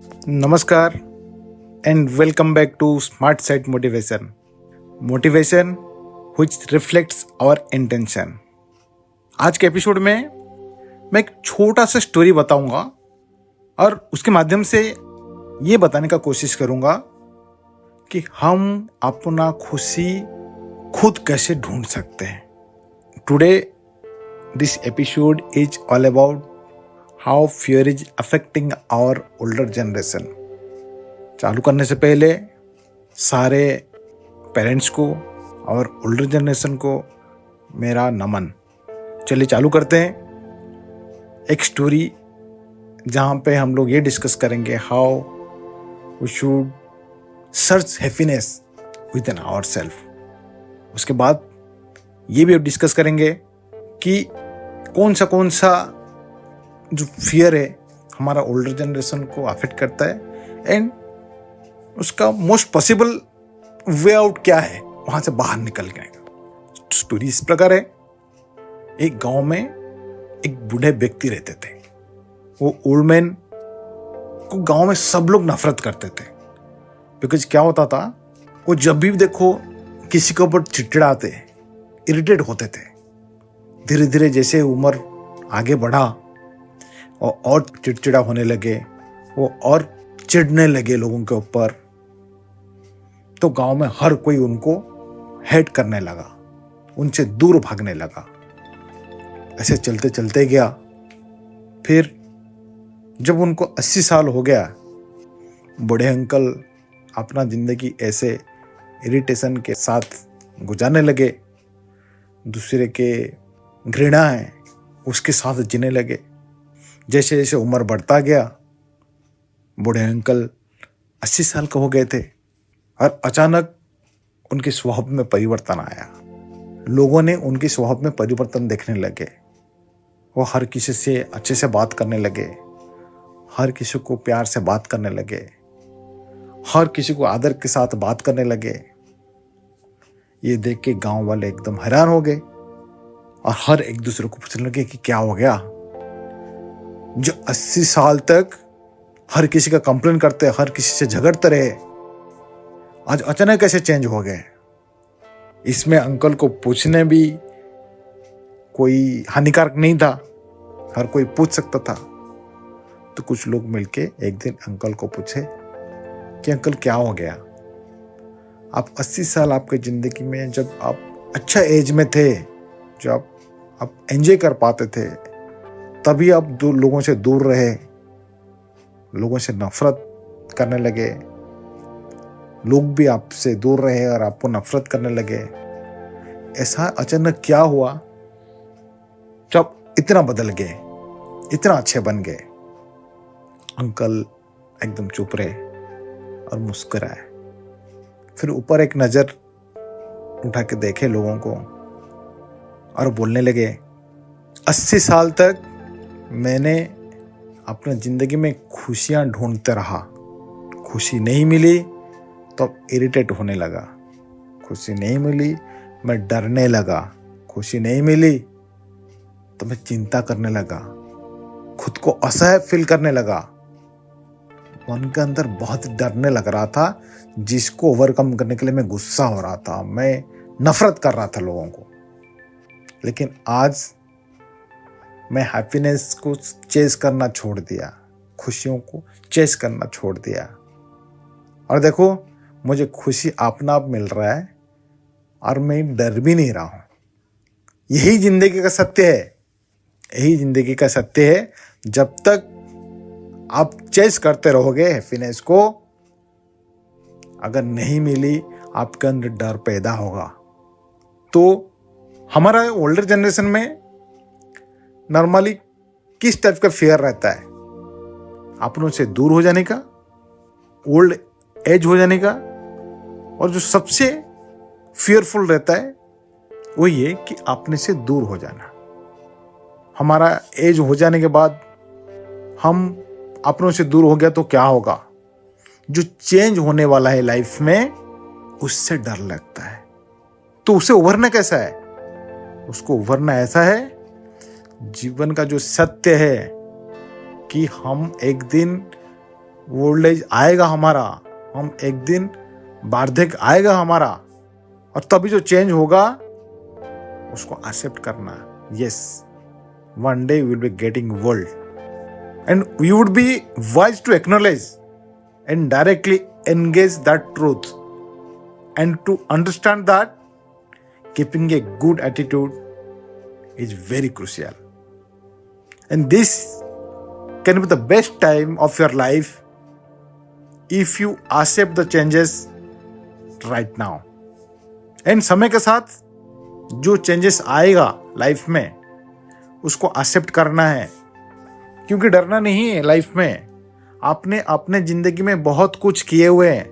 नमस्कार and welcome back to Smart Side Motivation. Motivation which reflects our intention. आज के episode में मैं एक छोटा सा स्टोरी बताऊंगा और उसके माध्यम से ये बताने का कोशिश करूंगा कि हम अपना खुशी खुद कैसे ढूंढ सकते हैं. Today this episode is all about how fear is affecting our older generation. चालू करने से पहले सारे पेरेंट्स को और ओल्डर जनरेशन को मेरा नमन. चलिए चालू करते हैं एक स्टोरी जहाँ पे हम लोग ये डिस्कस करेंगे how we should search happiness within our self. उसके बाद ये भी डिस्कस करेंगे कि कौन सा जो फियर है हमारा ओल्डर जनरेशन को अफेक्ट करता है एंड उसका मोस्ट पॉसिबल वे आउट क्या है वहां से बाहर निकलने का. स्टोरी इस प्रकार है. एक गांव में एक बूढ़े व्यक्ति रहते थे. वो ओल्ड मैन को गांव में सब लोग नफरत करते थे. बिकॉज क्या होता था, वो जब भी देखो किसी के ऊपर चिड़चिड़ाते, इरिटेट होते थे. धीरे धीरे जैसे उम्र आगे बढ़ा और चिड़चिड़ा होने लगे, वो और चिढ़ने लगे लोगों के ऊपर. तो गांव में हर कोई उनको हेट करने लगा, उनसे दूर भागने लगा. ऐसे चलते चलते गया. फिर जब उनको 80 साल हो गया, बूढ़े अंकल अपना जिंदगी ऐसे इरिटेशन के साथ गुजारने लगे. दूसरे के घृणा है उसके साथ जीने लगे. जैसे जैसे उम्र बढ़ता गया, बूढ़े अंकल 80 साल का हो गए थे और अचानक उनके स्वभाव में परिवर्तन आया. लोगों ने उनके स्वभाव में परिवर्तन देखने लगे. वो हर किसी से अच्छे से बात करने लगे, हर किसी को प्यार से बात करने लगे, हर किसी को आदर के साथ बात करने लगे. ये देख के गांव वाले एकदम हैरान हो गए और हर एक दूसरे को पूछने लगे कि क्या हो गया. जो 80 साल तक हर किसी का कंप्लेन करते, हर किसी से झगड़ते रहे, आज अचानक कैसे चेंज हो गए. इसमें अंकल को पूछने भी कोई हानिकारक नहीं था, हर कोई पूछ सकता था. तो कुछ लोग मिलके एक दिन अंकल को पूछे कि अंकल क्या हो गया. आप 80 साल आपके जिंदगी में जब आप अच्छा एज में थे, जब आप एंजॉय कर पाते थे, तभी आप दो लोगों से दूर रहे, लोगों से नफरत करने लगे. लोग भी आपसे दूर रहे और आपको नफरत करने लगे. ऐसा अचानक क्या हुआ जब इतना बदल गए, इतना अच्छे बन गए. अंकल एकदम चुप रहे और मुस्कुराए. फिर ऊपर एक नजर उठा के देखे लोगों को और बोलने लगे, 80 साल तक मैंने अपने जिंदगी में खुशियां ढूंढते रहा. खुशी नहीं मिली तो इरिटेट होने लगा. खुशी नहीं मिली मैं डरने लगा. खुशी नहीं मिली तो मैं चिंता करने लगा, खुद को असहाय फील करने लगा. मन के अंदर बहुत डरने लग रहा था, जिसको ओवरकम करने के लिए मैं गुस्सा हो रहा था, मैं नफरत कर रहा था लोगों को. लेकिन आज मैं हैप्पीनेस को चेस करना छोड़ दिया, खुशियों को चेस करना छोड़ दिया. और देखो मुझे खुशी अपना आप मिल रहा है और मैं डर भी नहीं रहा हूं. यही जिंदगी का सत्य है. यही जिंदगी का सत्य है. जब तक आप चेस करते रहोगे हैप्पीनेस को, अगर नहीं मिली आपके अंदर डर पैदा होगा. तो हमारा ओल्डर जनरेशन में नॉर्मली किस टाइप का फियर रहता है? अपनों से दूर हो जाने का, ओल्ड एज हो जाने का. और जो सबसे फियरफुल रहता है वो ये कि अपने से दूर हो जाना. हमारा एज हो जाने के बाद हम अपनों से दूर हो गया तो क्या होगा? जो चेंज होने वाला है लाइफ में, उससे डर लगता है. तो उसे उभरना कैसा है? उसको उभरना ऐसा है, जीवन का जो सत्य है कि हम एक दिन ओल्ड एज आएगा हमारा, हम एक दिन वार्धक्य आएगा हमारा, और तभी जो चेंज होगा उसको एक्सेप्ट करना. Yes, one day we will be getting world, and we would be wise to acknowledge and directly engage that truth, and to understand that keeping a good attitude is very crucial, and this can be the best time of your life if you accept the changes right now. and समय के साथ जो changes आएगा life में उसको accept करना है, क्योंकि डरना नहीं है. लाइफ में आपने अपने जिंदगी में बहुत कुछ किए हुए हैं,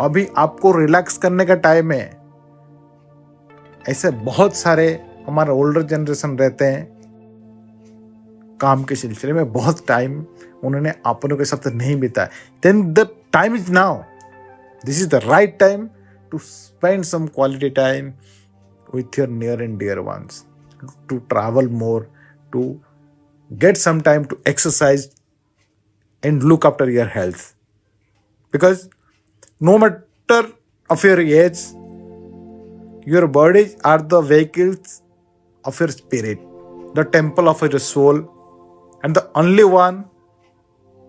अभी आपको रिलैक्स करने का टाइम है. ऐसे बहुत सारे हमारे ओल्डर जनरेशन रहते हैं, काम के सिलसिले में बहुत टाइम उन्होंने अपनों के साथ नहीं बिताया. Then the time is now. This is the right time to spend some quality time with your near and dear ones, to travel more, to get some time to exercise and look after your health. Because no matter of your age, your bodies are the vehicles of your spirit, the temple of your soul, and the only one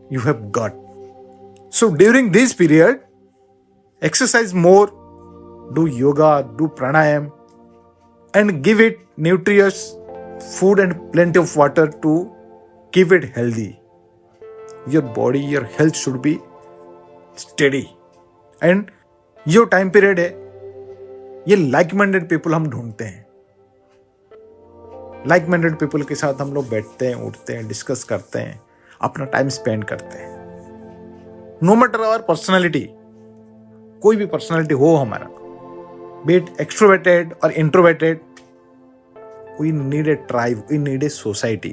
you have got. So during this period, exercise more, do yoga, do pranayam, and give it nutritious food and plenty of water to keep it healthy. Your body, your health should be steady. And जो time period है, ये like minded people हम ढूंढते हैं. Like minded people के साथ हम लोग बैठते हैं, उठते हैं, डिस्कस करते हैं, अपना टाइम स्पेंड करते हैं. नो मैटर आवर पर्सनैलिटी, कोई भी पर्सनैलिटी हो हमारा, be it extroverted or introverted, we need a tribe, we need a society,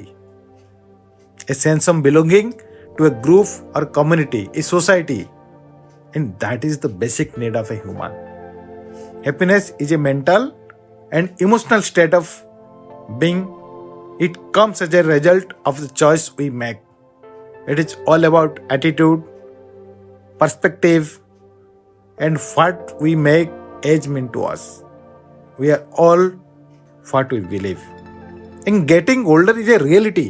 a sense of belonging to a group or community, a society, and that is the basic need of a human. Happiness is a mental and emotional state of being. It comes as a result of the choice we make. It is all about attitude, perspective, and what we make age mean to us. We are all what we believe. And getting older is a reality.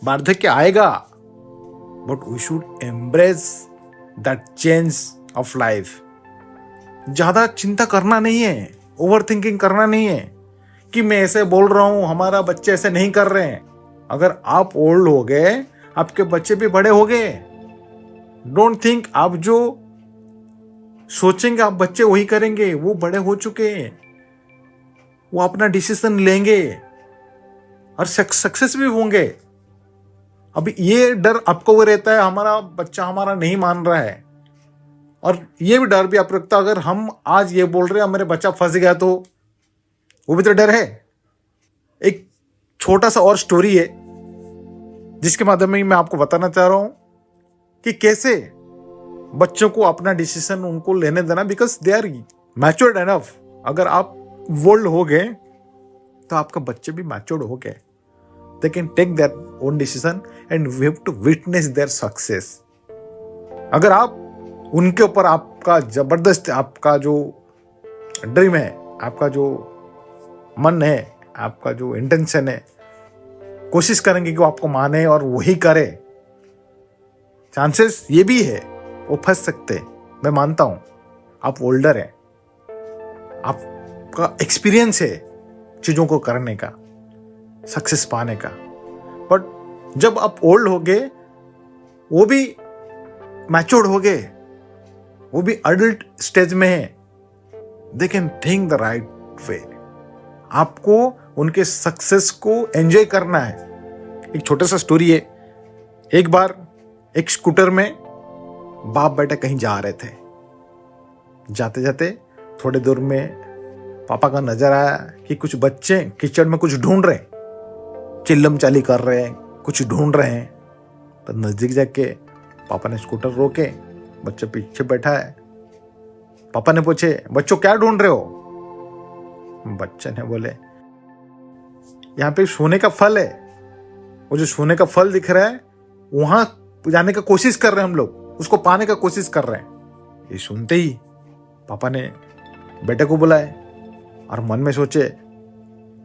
वार्धक्य आएगा, but we should embrace that change of life. ज्यादा चिंता करना नहीं है, over thinking करना नहीं है कि मैं ऐसे बोल रहा हूं, हमारा बच्चे ऐसे नहीं कर रहे हैं. अगर आप ओल्ड हो गए, आपके बच्चे भी बड़े हो गए. डोंट थिंक आप जो सोचेंगे आप बच्चे वही करेंगे. वो बड़े हो चुके हैं, वो अपना डिसीजन लेंगे और सक्सेस भी होंगे. अभी ये डर आपको वो रहता है, हमारा बच्चा हमारा नहीं मान रहा है, और ये भी डर भी आप रखता, अगर हम आज ये बोल रहे हैं मेरे बच्चा फंस गया तो, वो भी तो डर है. एक छोटा सा और स्टोरी है जिसके माध्यम में मैं आपको बताना चाह रहा हूं कि कैसे बच्चों को अपना डिसीजन उनको लेने देना, because they are matured enough. अगर आप ओल्ड हो गए तो आपका बच्चे भी मैच्योर्ड हो गए. They can take their own decision and we have to witness their success. अगर आप उनके ऊपर आपका जबरदस्त, आपका जो ड्रीम है, आपका जो मन है, आपका जो इंटेंशन है, कोशिश करेंगे कि वो आपको माने और वही करे, चांसेस ये भी है वो फंस सकते हैं. मैं मानता हूं आप ओल्डर हैं, आपका एक्सपीरियंस है चीजों को करने का, सक्सेस पाने का. बट जब आप ओल्ड हो गए, वो भी मैच्योर्ड हो गए, वो भी अडल्ट स्टेज में है, they can think the right way. आपको उनके सक्सेस को एंजॉय करना है. एक छोटा सा स्टोरी है. एक बार एक स्कूटर में बाप बेटा कहीं जा रहे थे. जाते जाते थोड़े दूर में पापा का नजर आया कि कुछ बच्चे कीचड़ में कुछ ढूंढ रहे, चिल्लम चाली कर रहे हैं, कुछ ढूंढ रहे हैं. तो नजदीक जाके पापा ने स्कूटर रोके, बच्चा पीछे बैठा है. पापा ने पूछे, बच्चों क्या ढूंढ रहे हो? बच्चे ने बोले, यहाँ पे सोने का फल है, वो जो सोने का फल दिख रहा है वहां जाने का कोशिश कर रहे हैं हम लोग, उसको पाने का कोशिश कर रहे हैं। ये सुनते ही पापा ने बेटे को बुलाए और मन में सोचे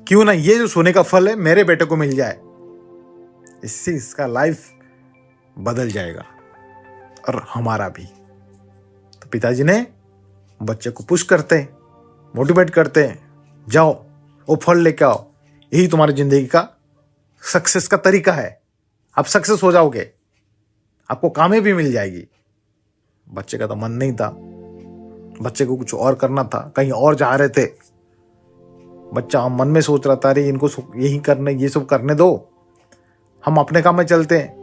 क्यों ना ये जो सोने का फल है मेरे बेटे को मिल जाए, इससे इसका लाइफ बदल जाएगा और हमारा भी। तो पिताजी ने बच्चे को पुश करते हैं, मोटिवेट करते हैं, जाओ वो फल लेके आओ, यही तुम्हारी जिंदगी का सक्सेस का तरीका है, आप सक्सेस हो जाओगे, आपको कामयाबी भी मिल जाएगी। बच्चे का तो मन नहीं था, बच्चे को कुछ और करना था, कहीं और जा रहे थे। बच्चा मन में सोच रहा था अरे इनको यही करने, ये सब करने दो, हम अपने काम में चलते हैं।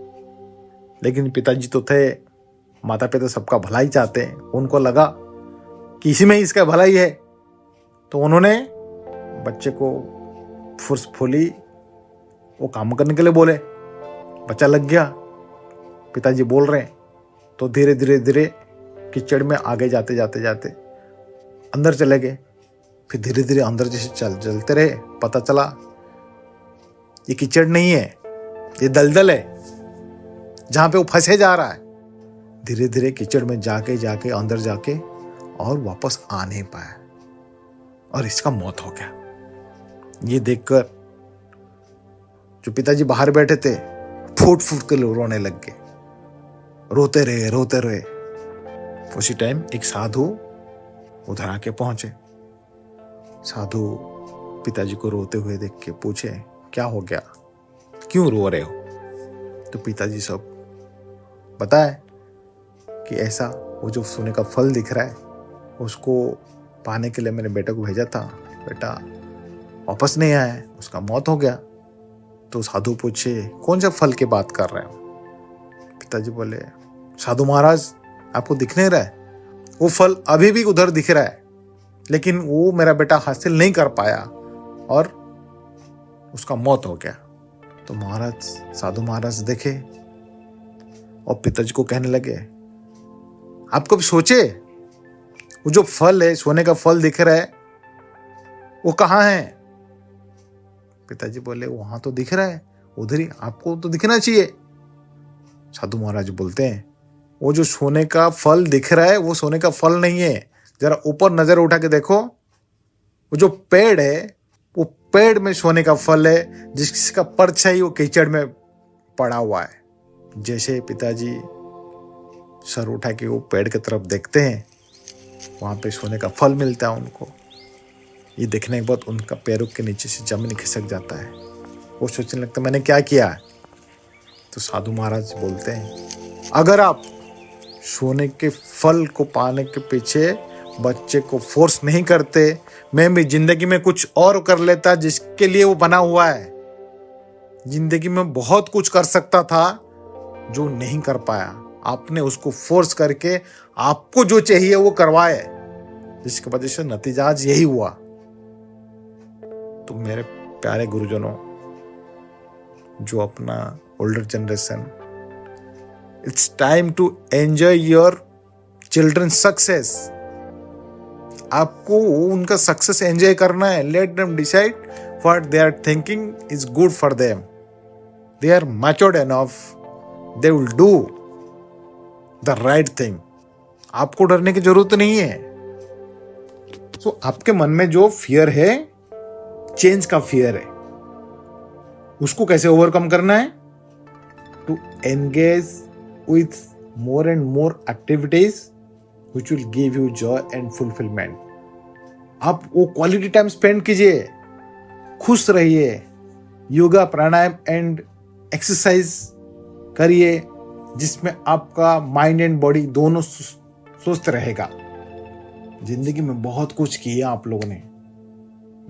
लेकिन पिताजी तो थे, माता पिता सबका भला ही चाहते हैं, उनको लगा कि इसी में ही इसका भलाई है। तो उन्होंने बच्चे को फोर्सफुली वो काम करने के लिए बोले। बच्चा लग गया, पिताजी बोल रहे हैं तो धीरे धीरे धीरे कीचड़ में आगे जाते जाते जाते अंदर चले गए। फिर धीरे धीरे अंदर जैसे चलते रहे, पता चला ये कीचड़ नहीं है, ये दलदल है जहां पे वो फंसे जा रहा है। धीरे धीरे कीचड़ में जाके जाके अंदर जाके और वापस आ नहीं पाया और इसका मौत हो गया। ये देखकर जो पिताजी बाहर बैठे थे फूट फूट के रोने लग गए, रोते रहे। उसी टाइम एक साधु उधर आके पहुंचे। साधु पिताजी को रोते हुए देख के पूछे क्या हो गया, क्यों रो रहे हो? तो पिताजी सब बताए कि ऐसा वो जो सोने का फल दिख रहा है उसको पाने के लिए मेरे बेटे को भेजा था, बेटा वापस नहीं आया, उसका मौत हो गया। तो साधु पूछे कौन सा फल की बात कर रहे हो? पिताजी बोले साधु महाराज आपको दिख नहीं रहा है, वो फल अभी भी उधर दिख रहा है, लेकिन वो मेरा बेटा हासिल नहीं कर पाया और उसका मौत हो गया। तो साधु महाराज देखे और पिताजी को कहने लगे आप कभी सोचे वो जो फल है, सोने का फल दिख रहा है, वो कहाँ है? पिताजी बोले वहां तो दिख रहा है, उधर ही, आपको तो दिखना चाहिए। साधु महाराज बोलते हैं वो जो सोने का फल दिख रहा है वो सोने का फल नहीं है, जरा ऊपर नजर उठा के देखो, वो जो पेड़ है वो पेड़ में सोने का फल है, जिसका परछाई वो कीचड़ में पड़ा हुआ है। जैसे पिताजी सर उठा के वो पेड़ की तरफ देखते हैं, वहां पे सोने का फल मिलता है उनको। ये देखने के बाद उनका पैरों के नीचे से जमीन खिसक जाता है, वो सोचने लगता मैंने क्या किया है। तो साधु महाराज बोलते हैं अगर आप सोने के फल को पाने के पीछे बच्चे को फोर्स नहीं करते, मैं भी जिंदगी में कुछ और कर लेता जिसके लिए वो बना हुआ है। जिंदगी में बहुत कुछ कर सकता था जो नहीं कर पाया, आपने उसको फोर्स करके आपको जो चाहिए वो करवाए, जिसकी वजह से नतीजा आज यही हुआ। तो मेरे प्यारे गुरुजनों, जो अपना older generation, it's time to enjoy your children success. आपको उनका सक्सेस एंजॉय करना है। Let them decide what they are thinking is good for them. They are matured enough, they will do the right thing. आपको डरने की जरूरत नहीं है। तो आपके मन में जो फियर है, चेंज का फियर है, उसको कैसे ओवरकम करना है? To engage with more and more activities which will give you joy and fulfillment. आप वो क्वालिटी टाइम स्पेंड कीजिए, खुश रहिए, योगा प्राणायाम एंड एक्सरसाइज करिए, जिसमें आपका माइंड एंड बॉडी दोनों स्वस्थ रहेगा। जिंदगी में बहुत कुछ किया आप लोगों ने।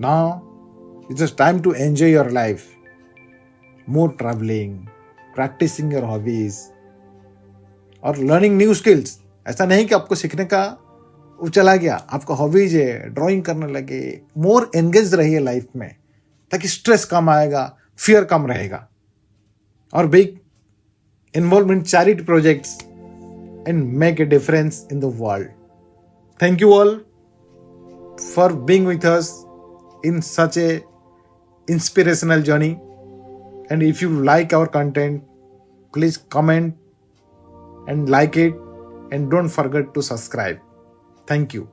Now it's time to enjoy your life, more travelling, practising your hobbies और लर्निंग न्यू स्किल्स। ऐसा नहीं कि आपको सीखने का वो चला गया, आपका हॉबीज है, ड्राइंग करने लगे, मोर एंगेज रहिए लाइफ में, ताकि स्ट्रेस कम आएगा, फियर कम रहेगा। और big involve in charity projects and make a difference in the world. Thank you all for being with us in such A inspirational journey. And if you like our content, please comment and like it and don't forget to subscribe. Thank you.